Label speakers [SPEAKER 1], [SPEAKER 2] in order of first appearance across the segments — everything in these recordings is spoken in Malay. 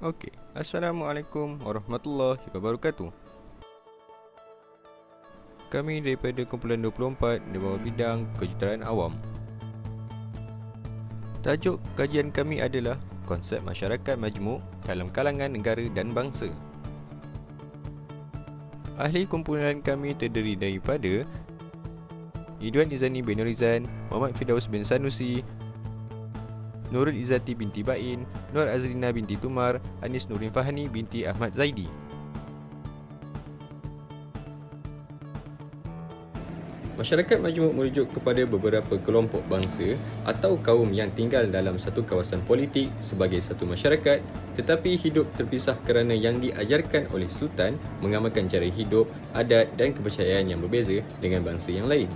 [SPEAKER 1] Okey, Assalamualaikum warahmatullahi wabarakatuh. Kami daripada kumpulan 24 di bawah bidang kejuruteraan awam. Tajuk kajian kami adalah konsep masyarakat majmuk dalam kalangan negara dan bangsa. Ahli kumpulan kami terdiri daripada Idwan Izani bin Nurizan, Muhammad Firdaus bin Sanusi, Nurul Izzati binti Bain, Nur Azrina binti Tumar, Anis Nurin Fahani binti Ahmad Zaidi. Masyarakat majmuk merujuk kepada beberapa kelompok bangsa atau kaum yang tinggal dalam satu kawasan politik sebagai satu masyarakat tetapi hidup terpisah kerana yang diajarkan oleh sultan mengamalkan cara hidup, adat dan kepercayaan yang berbeza dengan bangsa yang lain.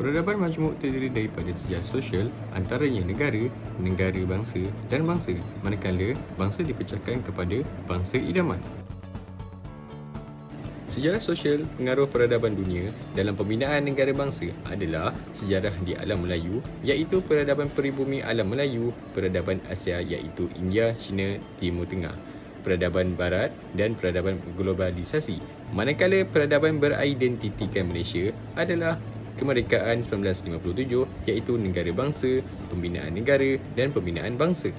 [SPEAKER 1] Peradaban majmuk terdiri daripada sejarah sosial antaranya negara, negara bangsa dan bangsa, manakala bangsa dipecahkan kepada bangsa idaman. Sejarah sosial pengaruh peradaban dunia dalam pembinaan negara bangsa adalah sejarah di alam Melayu iaitu peradaban peribumi alam Melayu, peradaban Asia iaitu India, China, Timur Tengah, peradaban Barat dan peradaban globalisasi. Manakala peradaban beridentitikan Malaysia adalah kemerdekaan 1957 iaitu negara bangsa, pembinaan negara dan pembinaan bangsa.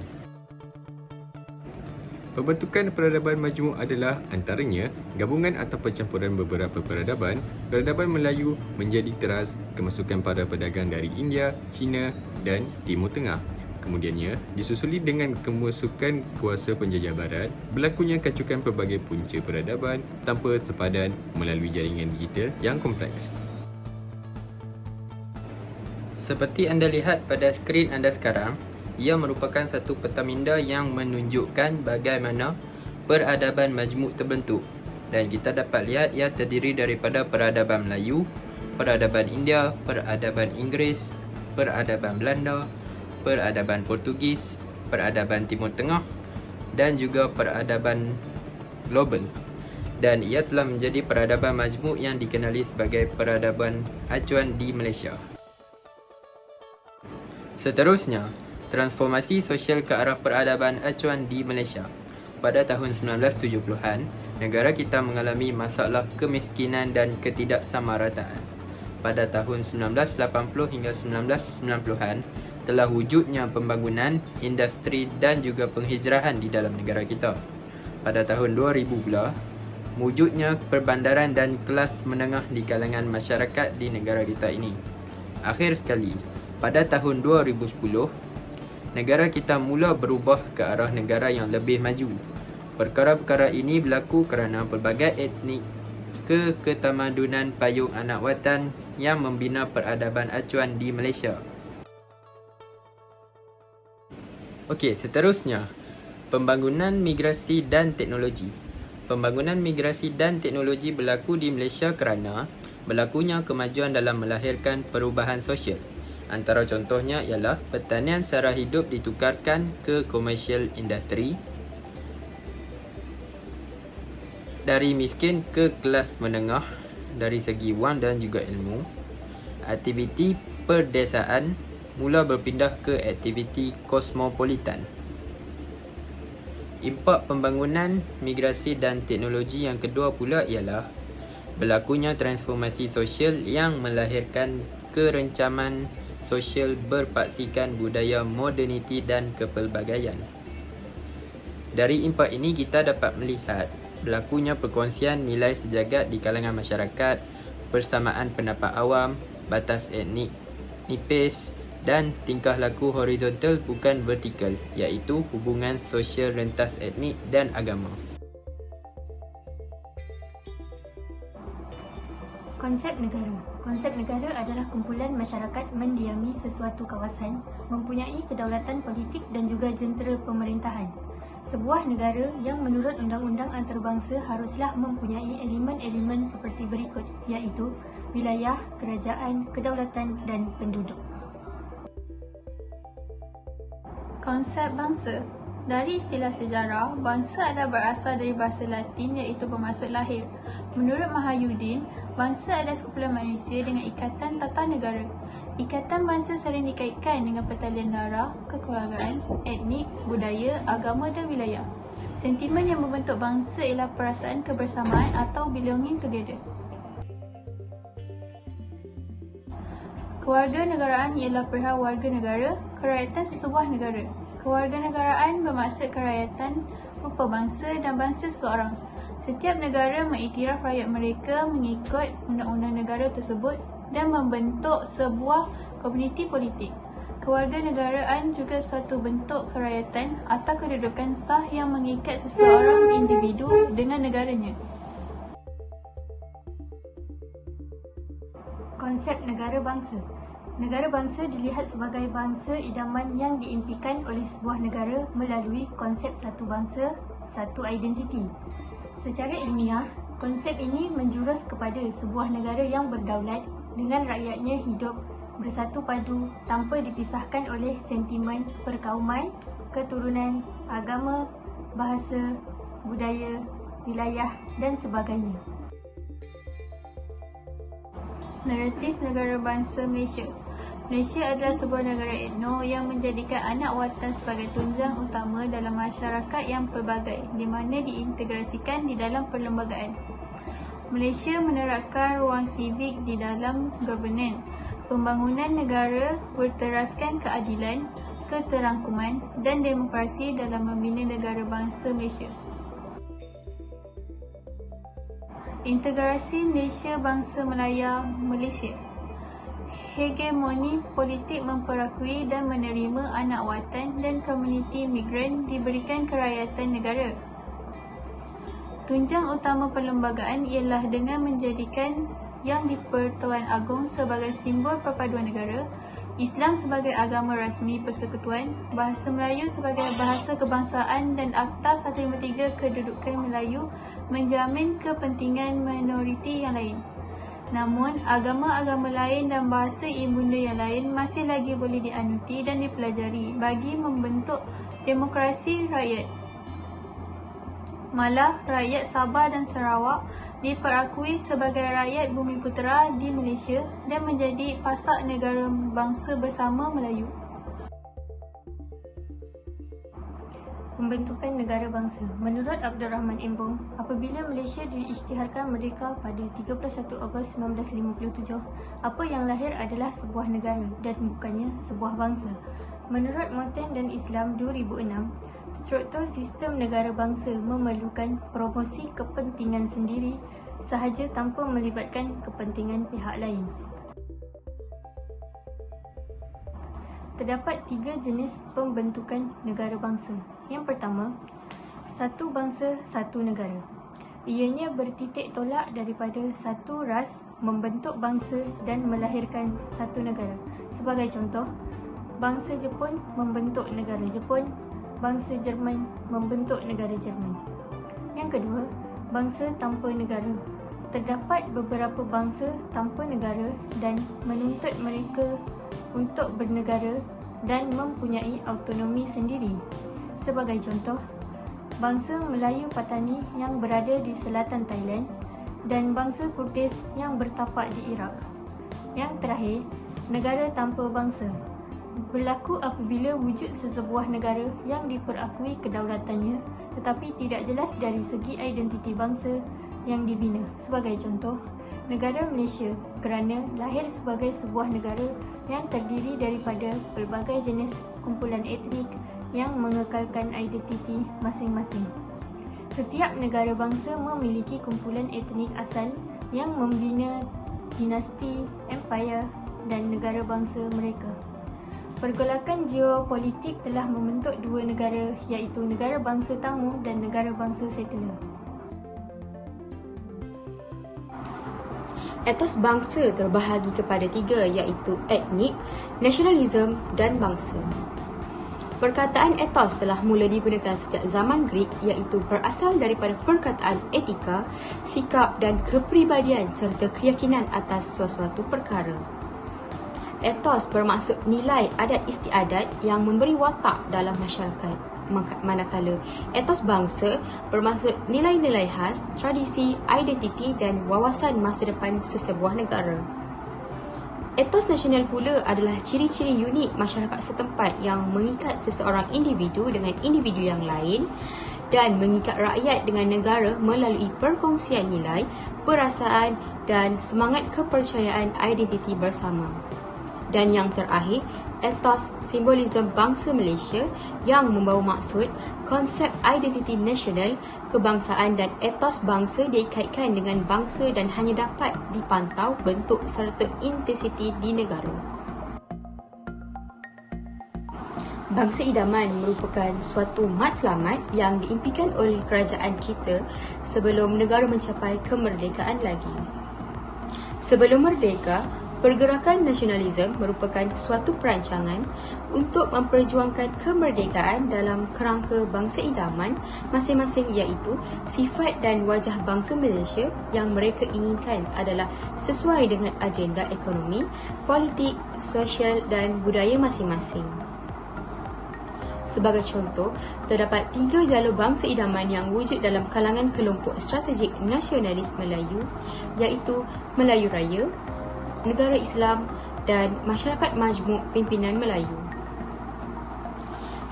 [SPEAKER 1] Pembentukan peradaban majmuk adalah antaranya gabungan atau percampuran beberapa peradaban. Peradaban Melayu menjadi teras kemasukan para pedagang dari India, China dan Timur Tengah. Kemudiannya disusuli dengan kemasukan kuasa penjajah barat, berlakunya kacukan pelbagai punca peradaban tanpa sepadan melalui jaringan digital yang kompleks.
[SPEAKER 2] Seperti anda lihat pada skrin anda sekarang, ia merupakan satu peta minda yang menunjukkan bagaimana peradaban majmuk terbentuk. Dan kita dapat lihat ia terdiri daripada peradaban Melayu, peradaban India, peradaban Inggeris, peradaban Belanda, peradaban Portugis, peradaban Timur Tengah dan juga peradaban global. Dan ia telah menjadi peradaban majmuk yang dikenali sebagai peradaban acuan di Malaysia. Seterusnya, transformasi sosial ke arah peradaban acuan di Malaysia. Pada tahun 1970-an, negara kita mengalami masalah kemiskinan dan ketidaksamarataan. Pada tahun 1980 hingga 1990-an, telah wujudnya pembangunan, industri dan juga penghijrahan di dalam negara kita. Pada tahun 2000 pula, wujudnya perbandaran dan kelas menengah di kalangan masyarakat di negara kita ini. Akhir sekali, pada tahun 2010, negara kita mula berubah ke arah negara yang lebih maju. Perkara-perkara ini berlaku kerana pelbagai etnik ketamadunan payung anak watan yang membina peradaban acuan di Malaysia. Okey, seterusnya, pembangunan migrasi dan teknologi. Pembangunan migrasi dan teknologi berlaku di Malaysia kerana berlakunya kemajuan dalam melahirkan perubahan sosial. Antara contohnya ialah pertanian sara hidup ditukarkan ke commercial industry, dari miskin ke kelas menengah dari segi wang dan juga ilmu. Aktiviti perdesaan mula berpindah ke aktiviti kosmopolitan. Impak pembangunan, migrasi dan teknologi yang kedua pula ialah berlakunya transformasi sosial yang melahirkan kerencaman sosial berpaksikan budaya moderniti dan kepelbagaian. Dari impak ini kita dapat melihat berlakunya perkongsian nilai sejagat di kalangan masyarakat, persamaan pendapat awam, batas etnik nipis dan tingkah laku horizontal bukan vertikal, iaitu hubungan sosial rentas etnik dan agama.
[SPEAKER 3] Konsep negara. Konsep negara adalah kumpulan masyarakat mendiami sesuatu kawasan, mempunyai kedaulatan politik dan juga jentera pemerintahan. Sebuah negara yang menurut undang-undang antarabangsa haruslah mempunyai elemen-elemen seperti berikut, iaitu wilayah, kerajaan, kedaulatan dan penduduk.
[SPEAKER 4] Konsep bangsa. Dari istilah sejarah, bangsa adalah berasal dari bahasa Latin iaitu bermaksud lahir. Menurut Mahyudin, bangsa adalah sekumpulan manusia dengan ikatan tata negara. Ikatan bangsa sering dikaitkan dengan pertalian darah, kekeluargaan, etnik, budaya, agama dan wilayah. Sentimen yang membentuk bangsa ialah perasaan kebersamaan atau belonging together. Kewarganegaraan ialah perihal warga negara, kerakyatan sesebuah negara. Kewarganegaraan bermaksud kerakyatan rupa bangsa dan bangsa seseorang. Setiap negara mengiktiraf rakyat mereka mengikut undang-undang negara tersebut dan membentuk sebuah komuniti politik. Kewarganegaraan juga suatu bentuk kerakyatan atau kedudukan sah yang mengikat seseorang individu dengan negaranya.
[SPEAKER 3] Konsep negara bangsa. Negara bangsa dilihat sebagai bangsa idaman yang diimpikan oleh sebuah negara melalui konsep satu bangsa, satu identiti. Secara ilmiah, konsep ini menjurus kepada sebuah negara yang berdaulat dengan rakyatnya hidup bersatu padu tanpa dipisahkan oleh sentimen perkauman, keturunan, agama, bahasa, budaya, wilayah dan sebagainya.
[SPEAKER 4] Naratif negara bangsa Malaysia. Malaysia adalah sebuah negara etno yang menjadikan anak watan sebagai tunjang utama dalam masyarakat yang pelbagai di mana diintegrasikan di dalam perlembagaan. Malaysia menerapkan ruang sivik di dalam governance. Pembangunan negara berteraskan keadilan, keterangkuman dan demokrasi dalam membina negara bangsa Malaysia. Integrasi Malaysia Bangsa Melaya Malaysia. Hegemoni politik memperakui dan menerima anak watan dan komuniti migran diberikan kerakyatan negara. Tunjang utama perlembagaan ialah dengan menjadikan Yang di-Pertuan Agong sebagai simbol perpaduan negara, Islam sebagai agama rasmi persekutuan, bahasa Melayu sebagai bahasa kebangsaan dan Akta 153 Kedudukan Melayu menjamin kepentingan minoriti yang lain. Namun, agama-agama lain dan bahasa ibunda yang lain masih lagi boleh dianuti dan dipelajari bagi membentuk demokrasi rakyat. Malah, rakyat Sabah dan Sarawak diperakui sebagai rakyat Bumiputera di Malaysia dan menjadi pasak negara bangsa bersama Melayu.
[SPEAKER 3] Pembentukan negara bangsa. Menurut Abdul Rahman Embong, apabila Malaysia diisytiharkan merdeka pada 31 Ogos 1957, apa yang lahir adalah sebuah negara dan bukannya sebuah bangsa. Menurut Moten dan Islam 2006, struktur sistem negara bangsa memerlukan promosi kepentingan sendiri sahaja tanpa melibatkan kepentingan pihak lain. Terdapat 3 jenis pembentukan negara bangsa. Yang pertama, satu bangsa, satu negara. Ianya bertitik tolak daripada satu ras membentuk bangsa dan melahirkan satu negara. Sebagai contoh, bangsa Jepun membentuk negara Jepun, bangsa Jerman membentuk negara Jerman. Yang kedua, bangsa tanpa negara. Terdapat beberapa bangsa tanpa negara dan menuntut mereka untuk bernegara dan mempunyai autonomi sendiri. Sebagai contoh, bangsa Melayu Patani yang berada di selatan Thailand dan bangsa Kurdish yang bertapak di Iraq. Yang terakhir, negara tanpa bangsa. Berlaku apabila wujud sesebuah negara yang diperakui kedaulatannya tetapi tidak jelas dari segi identiti bangsa yang dibina. Sebagai contoh, negara Malaysia kerana lahir sebagai sebuah negara yang terdiri daripada pelbagai jenis kumpulan etnik yang mengekalkan identiti masing-masing. Setiap negara bangsa memiliki kumpulan etnik asal yang membina dinasti, empayar dan negara bangsa mereka. Pergolakan geopolitik telah membentuk 2 negara iaitu negara bangsa tamu dan negara bangsa settler.
[SPEAKER 5] Etos bangsa terbahagi kepada 3 iaitu etnik, nasionalisme dan bangsa. Perkataan etos telah mula digunakan sejak zaman Greek iaitu berasal daripada perkataan etika, sikap dan kepribadian serta keyakinan atas sesuatu perkara. Etos bermaksud nilai adat istiadat yang memberi watak dalam masyarakat. Manakala etos bangsa bermaksud nilai-nilai khas, tradisi, identiti dan wawasan masa depan sesebuah negara. Etos nasional pula adalah ciri-ciri unik masyarakat setempat yang mengikat seseorang individu dengan individu yang lain dan mengikat rakyat dengan negara melalui perkongsian nilai, perasaan dan semangat kepercayaan identiti bersama. Dan yang terakhir, etos simbolisme bangsa Malaysia yang membawa maksud konsep identiti nasional, kebangsaan dan etos bangsa dikaitkan dengan bangsa dan hanya dapat dipantau bentuk serta intensiti di negara. Bangsa idaman merupakan suatu matlamat yang diimpikan oleh kerajaan kita sebelum negara mencapai kemerdekaan lagi. Sebelum merdeka, pergerakan nasionalisme merupakan suatu perancangan untuk memperjuangkan kemerdekaan dalam kerangka bangsa idaman masing-masing, iaitu sifat dan wajah bangsa Malaysia yang mereka inginkan adalah sesuai dengan agenda ekonomi, politik, sosial dan budaya masing-masing. Sebagai contoh, terdapat 3 jalur bangsa idaman yang wujud dalam kalangan kelompok strategik nasionalis Melayu, iaitu Melayu Raya, Negara Islam dan Masyarakat Majmuk Pimpinan Melayu.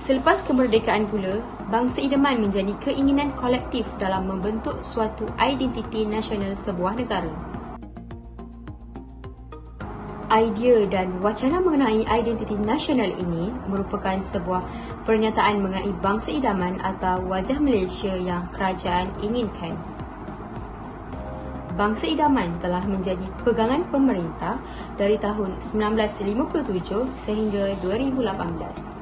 [SPEAKER 5] Selepas kemerdekaan pula, bangsa idaman menjadi keinginan kolektif dalam membentuk suatu identiti nasional sebuah negara. Idea dan wacana mengenai identiti nasional ini merupakan sebuah pernyataan mengenai bangsa idaman atau wajah Malaysia yang kerajaan inginkan. Bangsa idaman telah menjadi pegangan pemerintah dari tahun 1957 sehingga 2018.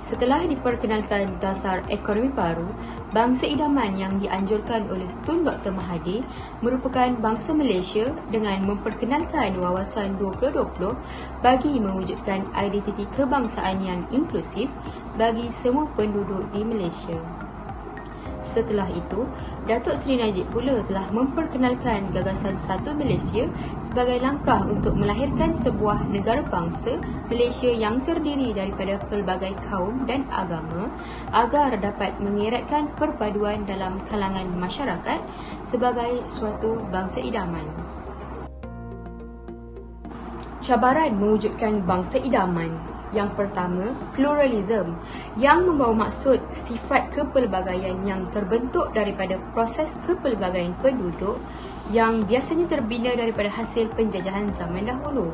[SPEAKER 5] Setelah diperkenalkan dasar ekonomi baru, bangsa idaman yang dianjurkan oleh Tun Dr. Mahathir merupakan bangsa Malaysia dengan memperkenalkan wawasan 2020 bagi mewujudkan identiti kebangsaan yang inklusif bagi semua penduduk di Malaysia. Setelah itu, Datuk Seri Najib pula telah memperkenalkan gagasan Satu Malaysia sebagai langkah untuk melahirkan sebuah negara bangsa Malaysia yang terdiri daripada pelbagai kaum dan agama agar dapat mengeratkan perpaduan dalam kalangan masyarakat sebagai suatu bangsa idaman. Cabaran mewujudkan bangsa idaman. Yang pertama, pluralism yang membawa maksud sifat kepelbagaian yang terbentuk daripada proses kepelbagaian penduduk yang biasanya terbina daripada hasil penjajahan zaman dahulu.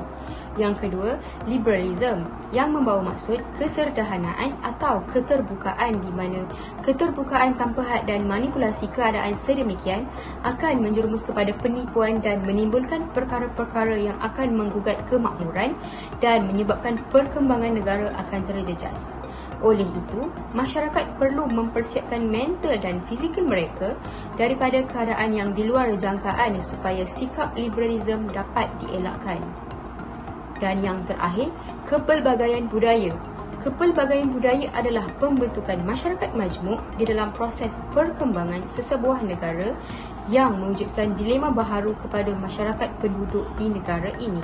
[SPEAKER 5] Yang kedua, liberalism yang membawa maksud keserdahanaan atau keterbukaan di mana keterbukaan tanpa had dan manipulasi keadaan sedemikian akan menjerumus kepada penipuan dan menimbulkan perkara-perkara yang akan menggugat kemakmuran dan menyebabkan perkembangan negara akan terjejas. Oleh itu, masyarakat perlu mempersiapkan mental dan fizikal mereka daripada keadaan yang di luar jangkaan supaya sikap liberalism dapat dielakkan. Dan yang terakhir, kepelbagaian budaya. Kepelbagaian budaya adalah pembentukan masyarakat majmuk di dalam proses perkembangan sesebuah negara yang mewujudkan dilema baharu kepada masyarakat penduduk di negara ini.